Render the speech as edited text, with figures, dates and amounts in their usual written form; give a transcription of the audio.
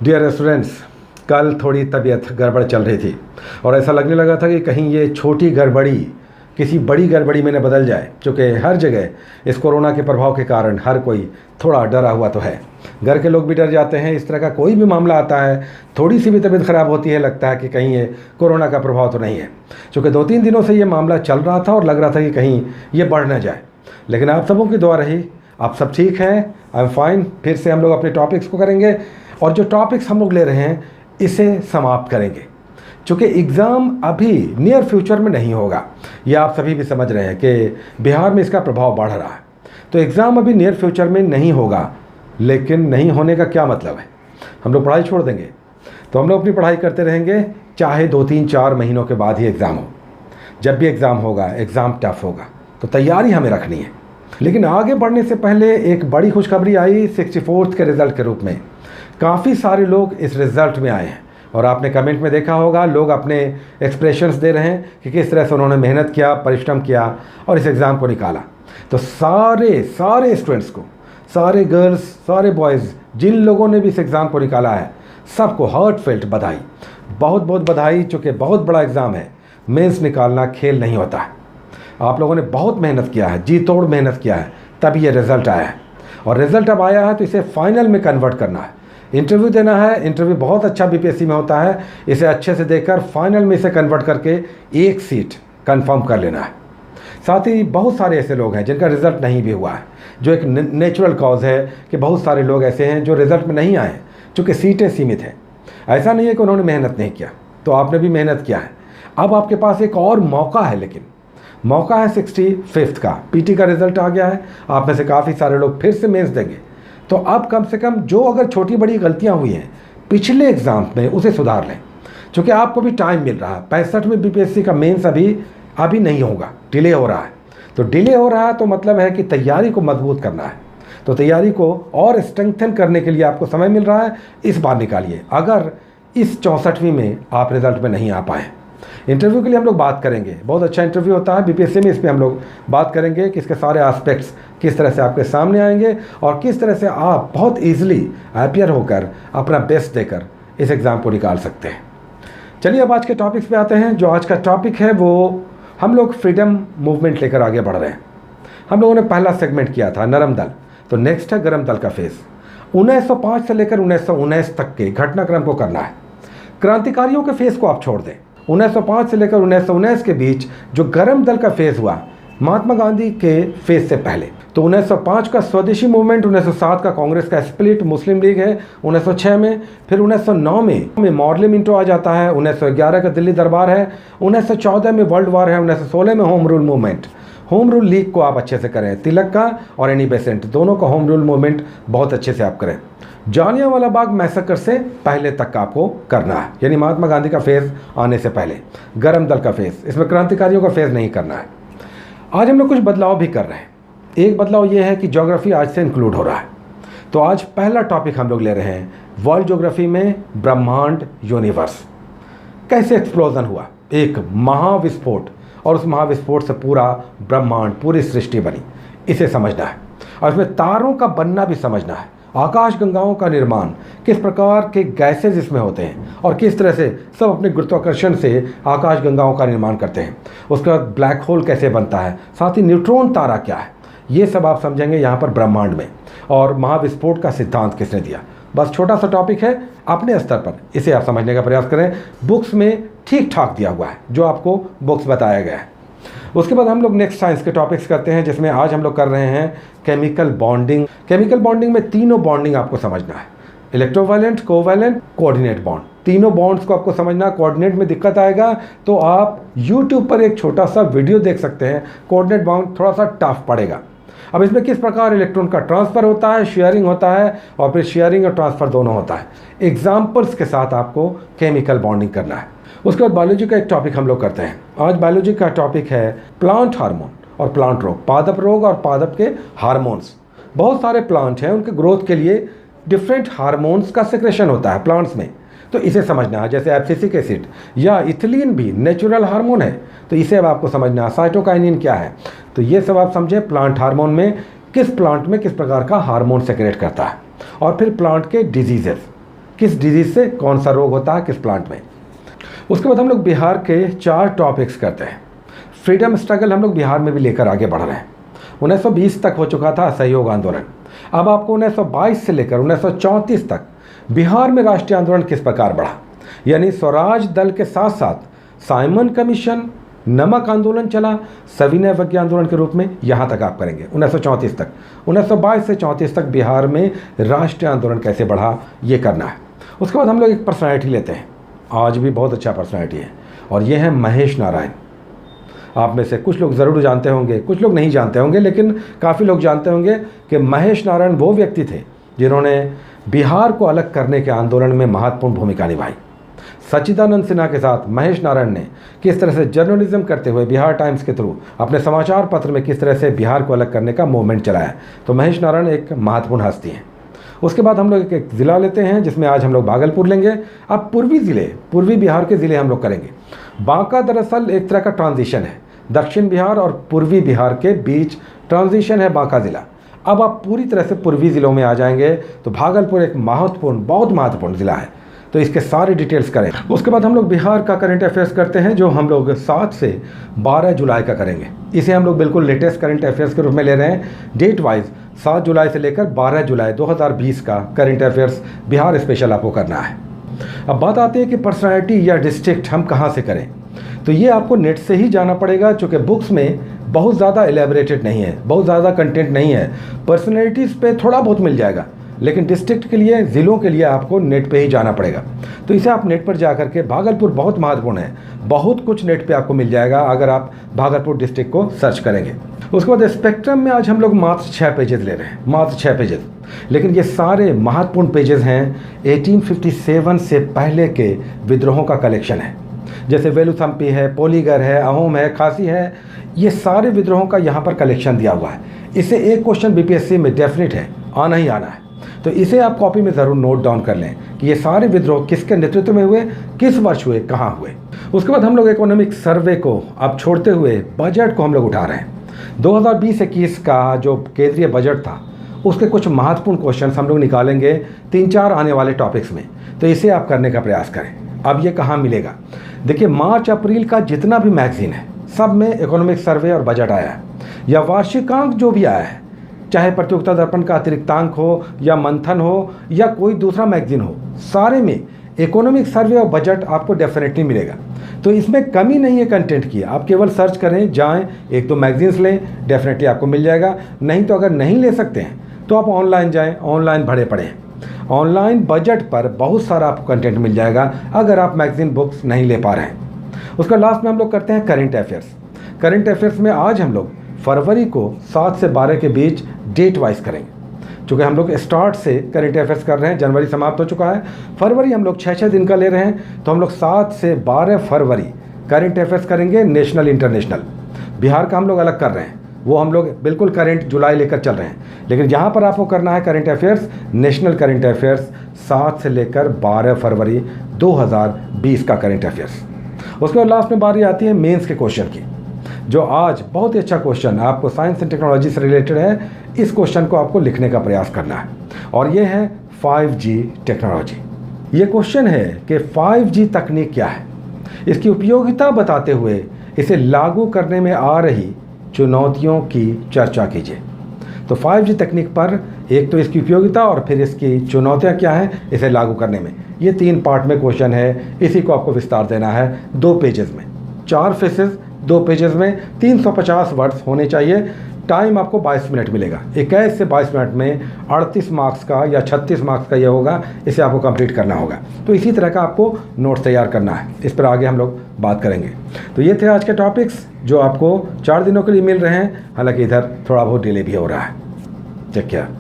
Dear students, कल थोड़ी तबीयत गड़बड़ चल रही थी और ऐसा लगने लगा था कि कहीं ये छोटी गड़बड़ी किसी बड़ी गड़बड़ी में न बदल जाए, क्योंकि हर जगह इस कोरोना के प्रभाव के कारण हर कोई थोड़ा डरा हुआ तो है। घर के लोग भी डर जाते हैं। इस तरह का कोई भी मामला आता है, थोड़ी सी भी तबीयत ख़राब होती है, लगता है कि कहीं ये कोरोना का प्रभाव तो नहीं है। क्योंकि 2-3 दिनों से ये मामला चल रहा था और लग रहा था कि कहीं ये बढ़ ना जाए, लेकिन आप सबों की दुआ रही, आप सब ठीक हैं। I am fine. फिर से हम लोग अपने टॉपिक्स को करेंगे और जो टॉपिक्स हम लोग ले रहे हैं इसे समाप्त करेंगे, क्योंकि एग्ज़ाम अभी नियर फ्यूचर में नहीं होगा। ये आप सभी भी समझ रहे हैं कि बिहार में इसका प्रभाव बढ़ रहा है, तो एग्ज़ाम अभी नियर फ्यूचर में नहीं होगा। लेकिन नहीं होने का क्या मतलब है? हम लोग पढ़ाई छोड़ देंगे? तो हम लोग अपनी पढ़ाई करते रहेंगे, चाहे 2-3-4 महीनों के बाद ही एग्ज़ाम हो। जब भी एग्ज़ाम होगा, एग्ज़ाम टफ होगा, तो तैयारी हमें रखनी है। लेकिन आगे बढ़ने से पहले एक बड़ी खुशखबरी आई 64th के रिज़ल्ट के रूप में। काफ़ी सारे लोग इस रिज़ल्ट में आए हैं और आपने कमेंट में देखा होगा, लोग अपने एक्सप्रेशंस दे रहे हैं कि किस तरह से उन्होंने मेहनत किया, परिश्रम किया और इस एग्ज़ाम को निकाला। तो सारे स्टूडेंट्स को, सारे गर्ल्स, सारे बॉयज़, जिन लोगों ने भी इस एग्ज़ाम को निकाला है, सबको हार्टफेल्ट बधाई, बहुत बहुत बधाई। चूँकि बहुत बड़ा एग्ज़ाम है, मेंस निकालना खेल नहीं होता है। आप लोगों ने बहुत मेहनत किया है, जी तोड़ मेहनत किया है, तभी ये रिज़ल्ट आया है। और रिज़ल्ट अब आया है तो इसे फाइनल में कन्वर्ट करना है, इंटरव्यू देना है। इंटरव्यू बहुत अच्छा बीपीएससी में होता है, इसे अच्छे से देकर फाइनल में इसे कन्वर्ट करके एक सीट कंफर्म कर लेना है। साथ ही बहुत सारे ऐसे लोग हैं जिनका रिज़ल्ट नहीं भी हुआ है, जो एक नेचुरल कॉज है कि बहुत सारे लोग ऐसे हैं जो रिज़ल्ट में नहीं आए, चूँकि सीटें सीमित हैं। ऐसा नहीं है कि उन्होंने मेहनत नहीं किया, तो आपने भी मेहनत किया है। अब आपके पास एक और मौका है, लेकिन मौका है 65th का। पीटी का रिज़ल्ट आ गया है, आप में से काफ़ी सारे लोग फिर से मेंस देंगे। तो अब कम से कम जो अगर छोटी बड़ी गलतियां हुई हैं पिछले एग्ज़ाम में, उसे सुधार लें, क्योंकि आपको भी टाइम मिल रहा है। 65वें बीपीएससी का मेंस अभी नहीं होगा, डिले हो रहा है। तो डिले हो रहा है तो मतलब है कि तैयारी को मजबूत करना है। तो तैयारी को और स्ट्रेंथन करने के लिए आपको समय मिल रहा है, इस बार निकालिए। अगर इस 64वीं में आप रिज़ल्ट में नहीं आ पाए, इंटरव्यू के लिए हम लोग बात करेंगे। बहुत अच्छा इंटरव्यू होता है बीपीएससी में, इस पर हम लोग बात करेंगे कि इसके सारे एस्पेक्ट्स किस तरह से आपके सामने आएंगे और किस तरह से आप बहुत ईजिली अपियर होकर अपना बेस्ट देकर इस एग्ज़ाम को निकाल सकते हैं। चलिए अब आज के टॉपिक्स पे आते हैं। जो आज का टॉपिक है वो हम लोग फ्रीडम मूवमेंट लेकर आगे बढ़ रहे हैं। हम लोगों ने पहला सेगमेंट किया था नरम दल, तो नेक्स्ट है गरम दल का फेज़। 1905 से लेकर 1919 तक के घटनाक्रम को करना है। क्रांतिकारियों के फेज़ को आप छोड़ दें। 1905 से लेकर 1919 के बीच जो गरम दल का फेज़ हुआ, महात्मा गांधी के फेज़ से पहले, तो 1905 का स्वदेशी मूवमेंट, 1907 का कांग्रेस का स्प्लिट, मुस्लिम लीग है 1906 में, फिर 1909 में मॉर्ले मिंटो आ जाता है, 1911 का दिल्ली दरबार है, 1914 में वर्ल्ड वार है, 1916 में home rule movement. Home rule league को आप अच्छे से करें, तिलक का और एनी बेसेंट दोनों का होम रूल मूवमेंट बहुत अच्छे से आप करें। जालियांवाला बाग मैसेकर से पहले तक का आपको करना है, यानी महात्मा गांधी का फेज़ आने से पहले गरम दल का फेज़। इसमें क्रांतिकारियों का फेज़ नहीं करना है। आज हम लोग कुछ बदलाव भी कर रहे हैं। एक बदलाव ये है कि ज्योग्राफी आज से इंक्लूड हो रहा है। तो आज पहला टॉपिक हम लोग ले रहे हैं वर्ल्ड ज्योग्राफी में ब्रह्मांड, यूनिवर्स। कैसे एक्सप्लोजन हुआ, एक महाविस्फोट, और उस महाविस्फोट से पूरा ब्रह्मांड, पूरी सृष्टि बनी, इसे समझना है। और इसमें तारों का बनना भी समझना है, आकाशगंगाओं का निर्माण, किस प्रकार के गैसेज इसमें होते हैं और किस तरह से सब अपने गुरुत्वाकर्षण से आकाशगंगाओं का निर्माण करते हैं। उसके बाद ब्लैक होल कैसे बनता है, साथ ही न्यूट्रॉन तारा क्या है, ये सब आप समझेंगे यहाँ पर ब्रह्मांड में। और महाविस्फोट का सिद्धांत किसने दिया। बस छोटा सा टॉपिक है, अपने स्तर पर इसे आप समझने का प्रयास करें। बुक्स में ठीक ठाक दिया हुआ है जो आपको बुक्स बताया गया है। उसके बाद हम लोग नेक्स्ट साइंस के टॉपिक्स करते हैं, जिसमें आज हम लोग कर रहे हैं केमिकल बॉन्डिंग। केमिकल बॉन्डिंग में तीनों बॉन्डिंग आपको समझना है, इलेक्ट्रोवायलेंट, कोवैलेंट, कोऑर्डिनेट बॉन्ड। तीनों बॉन्ड्स को आपको समझना। कोऑर्डिनेट में दिक्कत आएगा तो आप YouTube पर एक छोटा सा वीडियो देख सकते हैं। कोऑर्डिनेट बॉन्ड थोड़ा सा टफ पड़ेगा। अब इसमें किस प्रकार इलेक्ट्रॉन का ट्रांसफ़र होता है, शेयरिंग होता है, और फिर शेयरिंग और ट्रांसफ़र दोनों होता है। एग्जाम्पल्स के साथ आपको केमिकल बॉन्डिंग करना है। उसके बाद बायोलॉजी का एक टॉपिक हम लोग करते हैं। आज बायोलॉजी का टॉपिक है प्लांट हार्मोन और प्लांट रोग, पादप रोग और पादप के हार्मोन्स। बहुत सारे प्लांट हैं, उनके ग्रोथ के लिए डिफरेंट हार्मोन्स का सिक्रेशन होता है प्लांट्स में, तो इसे समझना है। जैसे एब्सिसिक एसिड या इथिलीन भी नेचुरल हार्मोन है, तो इसे अब आपको समझना है। साइटोकाइनिन क्या है, तो ये सब आप समझें। प्लांट हार्मोन में किस प्लांट में किस प्रकार का हार्मोन सेक्रेट करता है, और फिर प्लांट के डिजीजेस, किस डिजीज़ से कौन सा रोग होता है किस प्लांट में। उसके बाद हम लोग बिहार के 4 टॉपिक्स करते हैं। फ्रीडम स्ट्रगल हम लोग बिहार में भी लेकर आगे बढ़ रहे हैं। 1920 तक हो चुका था असहयोग आंदोलन। अब आपको 1922 से लेकर 1934 तक बिहार में राष्ट्रीय आंदोलन किस प्रकार बढ़ा, यानी स्वराज दल के साथ साथ साइमन कमीशन, नमक आंदोलन चला, सविनय अवज्ञा आंदोलन के रूप में, यहाँ तक आप करेंगे 1934 तक। 1922 से 34 तक बिहार में राष्ट्रीय आंदोलन कैसे बढ़ा ये करना है। उसके बाद हम लोग एक पर्सनैलिटी लेते हैं, आज भी बहुत अच्छा पर्सनैलिटी है, और ये है महेश नारायण। आप में से कुछ लोग ज़रूर जानते होंगे, कुछ लोग नहीं जानते होंगे, लेकिन काफ़ी लोग जानते होंगे कि महेश नारायण वो व्यक्ति थे जिन्होंने बिहार को अलग करने के आंदोलन में महत्वपूर्ण भूमिका निभाई। सच्चिदानंद सिन्हा के साथ महेश नारायण ने किस तरह से जर्नलिज्म करते हुए बिहार टाइम्स के थ्रू अपने समाचार पत्र में किस तरह से बिहार को अलग करने का मूवमेंट चलाया, तो महेश नारायण एक महत्वपूर्ण हस्ती हैं। उसके बाद हम लोग एक ज़िला लेते हैं, जिसमें आज हम लोग भागलपुर लेंगे। अब पूर्वी बिहार के ज़िले हम लोग करेंगे। बांका दरअसल एक तरह का ट्रांजिशन है, दक्षिण बिहार और पूर्वी बिहार के बीच ट्रांजिशन है बांका ज़िला। अब आप पूरी तरह से पूर्वी ज़िलों में आ जाएंगे तो भागलपुर एक बहुत महत्वपूर्ण ज़िला है, तो इसके सारे डिटेल्स करें। उसके बाद हम लोग बिहार का करंट अफेयर्स करते हैं, जो हम लोग 7 से 12 जुलाई का करेंगे। इसे हम लोग बिल्कुल लेटेस्ट करंट अफेयर्स के रूप में ले रहे हैं। डेट वाइज 7 जुलाई से लेकर 12 जुलाई 2020 का करंट अफेयर्स बिहार स्पेशल आपको करना है। अब बात आती है कि पर्सनैलिटी या डिस्ट्रिक्ट हम कहाँ से करें, तो ये आपको नेट से ही जाना पड़ेगा, चूँकि बुक्स में बहुत ज़्यादा एलेबरेटेड नहीं है, बहुत ज़्यादा कंटेंट नहीं है। पर्सनैलिटीज़ पे थोड़ा बहुत मिल जाएगा, लेकिन डिस्ट्रिक्ट के लिए, ज़िलों के लिए आपको नेट पे ही जाना पड़ेगा। तो इसे आप नेट पर जा करके, भागलपुर बहुत महत्वपूर्ण है, बहुत कुछ नेट पे आपको मिल जाएगा अगर आप भागलपुर डिस्ट्रिक्ट को सर्च करेंगे। उसके बाद स्पेक्ट्रम में आज हम लोग मात्र 6 पेजेस ले रहे हैं, मात्र 6 पेजेस, लेकिन ये सारे महत्वपूर्ण पेजेस हैं। 1857 से पहले के विद्रोहों का कलेक्शन है, जैसे वेलुथम्पी है, पोलीगर है, अहोम है, खासी है, ये सारे विद्रोहों का यहाँ पर कलेक्शन दिया हुआ है। इससे एक क्वेश्चन बीपीएससी में डेफिनेट है, आना ही आना है, तो इसे आप कॉपी में ज़रूर नोट डाउन कर लें कि ये सारे विद्रोह किसके नेतृत्व में हुए, किस वर्ष हुए, कहाँ हुए। उसके बाद हम लोग इकोनॉमिक सर्वे को अब छोड़ते हुए बजट को हम लोग उठा रहे हैं। 2020-21 का जो केंद्रीय बजट था उसके कुछ महत्वपूर्ण क्वेश्चन हम लोग निकालेंगे 3-4 आने वाले टॉपिक्स में, तो इसे आप करने का प्रयास करें। अब ये कहाँ मिलेगा, देखिए मार्च अप्रैल का जितना भी मैगजीन है सब में इकोनॉमिक सर्वे और बजट आया है, या वार्षिकांक जो भी आया है, चाहे प्रतियोगिता दर्पण का अतिरिक्तांक हो या मंथन हो या कोई दूसरा मैगजीन हो, सारे में इकोनॉमिक सर्वे और बजट आपको डेफिनेटली मिलेगा। तो इसमें कमी नहीं है कंटेंट की, आप केवल सर्च करें, जाएं, 1-2 मैगजीन्स लें, डेफिनेटली आपको मिल जाएगा। नहीं तो अगर नहीं ले सकते हैं तो आप ऑनलाइन जाएं, ऑनलाइन भरे पड़ें। ऑनलाइन बजट पर बहुत सारा आपको कंटेंट मिल जाएगा अगर आप मैगजीन बुक्स नहीं ले पा रहे हैं। उसका लास्ट में हम लोग करते हैं करंट अफेयर्स। करंट अफेयर्स में आज हम लोग फरवरी को 7 से 12 के बीच डेट वाइज करेंगे, चूँकि हम लोग स्टार्ट से करंट अफेयर्स कर रहे हैं, जनवरी समाप्त हो चुका है, फरवरी हम लोग 6-6 दिन का ले रहे हैं, तो हम लोग 7 से 12 फरवरी करंट अफेयर्स करेंगे। नेशनल इंटरनेशनल बिहार का हम लोग अलग कर रहे हैं, वो हम लोग बिल्कुल करंट जुलाई लेकर चल रहे हैं, लेकिन यहाँ पर आपको करना है current affairs, national current affairs 7 से लेकर 12 फरवरी 2020 का करंट अफेयर्स। उसके बाद लास्ट में बारी आती है मेंस के क्वेश्चन की, जो आज बहुत ही अच्छा क्वेश्चन आपको साइंस एंड टेक्नोलॉजी से रिलेटेड है। इस क्वेश्चन को आपको लिखने का प्रयास करना है, और ये है 5G टेक्नोलॉजी। ये क्वेश्चन है कि 5G तकनीक क्या है, इसकी उपयोगिता बताते हुए इसे लागू करने में आ रही चुनौतियों की चर्चा कीजिए। तो 5G तकनीक पर एक तो इसकी उपयोगिता और फिर इसकी चुनौतियां क्या हैं इसे लागू करने में, ये 3 पार्ट में क्वेश्चन है। इसी को आपको विस्तार देना है 2 पेजेस में, 4 फेसेस 2 पेजेस में, 350 वर्ड्स होने चाहिए। टाइम आपको 22 मिनट मिलेगा। 21 से 22 मिनट में 38 मार्क्स का या 36 मार्क्स का ये होगा, इसे आपको कंप्लीट करना होगा। तो इसी तरह का आपको नोट्स तैयार करना है, इस पर आगे हम लोग बात करेंगे। तो ये थे आज के टॉपिक्स जो आपको 4 दिनों के लिए मिल रहे हैं, हालांकि इधर थोड़ा बहुत डिले भी हो रहा है। Take care.